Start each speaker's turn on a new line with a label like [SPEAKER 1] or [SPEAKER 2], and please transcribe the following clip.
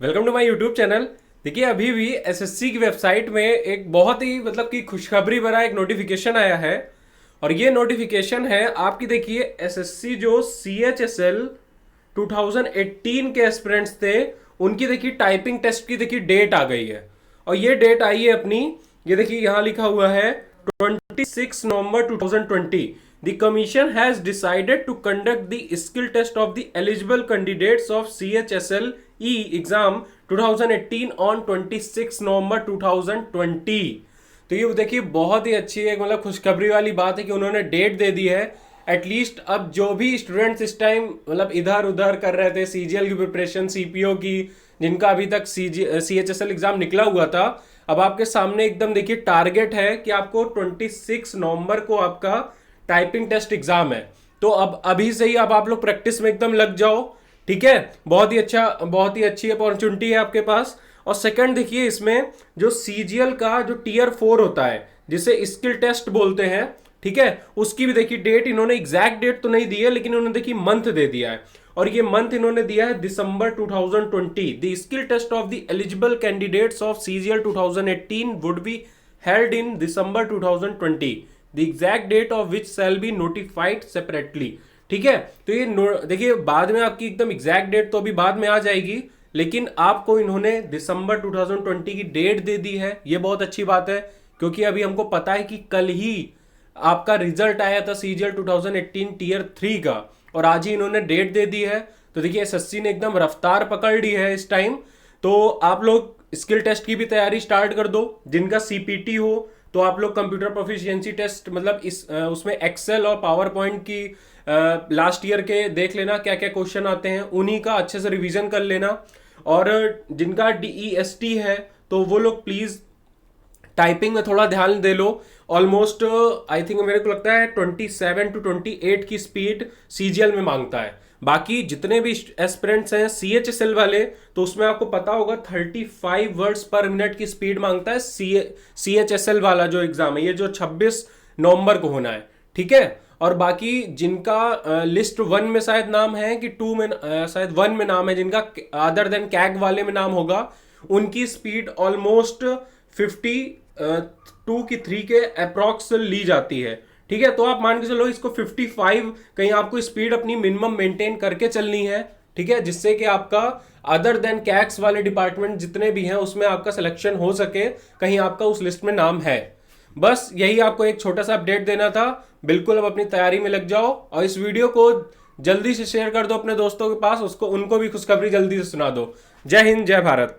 [SPEAKER 1] Welcome to my YouTube channel. देखिए अभी भी एसएससी की वेबसाइट में एक बहुत ही मतलब कि खुशखबरी भरा एक नोटिफिकेशन आया है और ये नोटिफिकेशन है आपकी। देखिए एसएससी जो CHSL 2018 के एस्पिरेंट्स थे उनकी देखिए टाइपिंग टेस्ट की देखिए डेट आ गई है और ये डेट आई है अपनी। ये देखिए यहाँ लिखा हुआ है 26 नवंबर 2020। The commission has decided to conduct the skill test of the eligible candidates of CHSL E exam 2018 on 26 नवंबर 2020। तो ये देखिए बहुत ही अच्छी एक मतलब खुशखबरी वाली बात है कि उन्होंने डेट दे दी है। एटलीस्ट अब जो भी स्टूडेंट्स इस टाइम मतलब इधर उधर कर रहे थे सीजीएल की प्रिपरेशन, सीपीओ की, जिनका अभी तक CHSL एग्जाम निकला हुआ था, अब आपके सामने एकदम देखिए टारगेट है कि आपको 26 नवंबर को आपका टाइपिंग टेस्ट एग्जाम है। तो अब अभी से ही अब आप लोग प्रैक्टिस में एकदम लग जाओ, ठीक है। बहुत ही अच्छा, बहुत ही अच्छी अपॉर्चुनिटी है आपके पास। और सेकंड देखिए इसमें जो सीजीएल का जो टियर 4 होता है जिसे स्किल टेस्ट बोलते हैं, ठीक है, उसकी भी देखिए डेट इन्होंने एग्जैक्ट डेट तो नहीं दी है लेकिन उन्होंने देखिए मंथ दे दिया है और ये मंथ इन्होंने दिया है दिसंबर 2020। The skill test of the eligible candidates of CGL 2018 would be held in December 2020, the exact date of which shall be notified separately. ठीक है, तो ये देखिए बाद में आपकी एकदम एग्जैक्ट डेट तो अभी बाद में आ जाएगी, लेकिन आपको इन्होंने दिसंबर 2020 की डेट दे दी है। ये बहुत अच्छी बात है क्योंकि अभी हमको पता है कि कल ही आपका रिजल्ट आया था सीजीएल 2018 टियर 3 का और आज ही इन्होंने डेट दे दी है। तो देखिए एसएससी ने एकदम रफ्तार पकड़ ली है इस टाइम। तो आप लोग स्किल टेस्ट की भी तैयारी स्टार्ट कर दो। जिनका सीपीटी हो तो आप लोग कंप्यूटर प्रोफिशिएंसी टेस्ट मतलब उसमें एक्सेल और पावर पॉइंट की लास्ट ईयर के देख लेना क्या क्या क्वेश्चन आते हैं, उन्हीं का अच्छे से रिवीजन कर लेना। और जिनका डीईएसटी है तो वो लोग प्लीज टाइपिंग में थोड़ा ध्यान दे लो। ऑलमोस्ट आई थिंक मेरे को लगता है 27 to 28 की स्पीड सीजीएल में मांगता है। बाकी जितने भी एस्पिरेंट्स हैं सीएचएसएल वाले तो उसमें आपको पता होगा 35 वर्ड्स पर मिनट की स्पीड मांगता है सीएचएसएल वाला जो एग्जाम है, ये जो 26 नवंबर को होना है, ठीक है। और बाकी जिनका लिस्ट 1 में शायद नाम है कि 2 में शायद 1 में नाम है, जिनका अदर देन कैग वाले में नाम होगा, उनकी स्पीड ऑलमोस्ट 52 की 3 के अप्रॉक्स ली जाती है, ठीक है। तो आप मान के चलो इसको 55 कहीं आपको स्पीड अपनी मिनिमम मेंटेन करके चलनी है, ठीक है, जिससे कि आपका अदर देन कैक्स वाले डिपार्टमेंट जितने भी हैं उसमें आपका सिलेक्शन हो सके, कहीं आपका उस लिस्ट में नाम है। बस यही आपको एक छोटा सा अपडेट देना था। बिल्कुल अब अपनी तैयारी में लग जाओ और इस वीडियो को जल्दी से शेयर कर दो अपने दोस्तों के पास, उसको उनको भी खुशखबरी जल्दी से सुना दो। जय हिंद, जय भारत।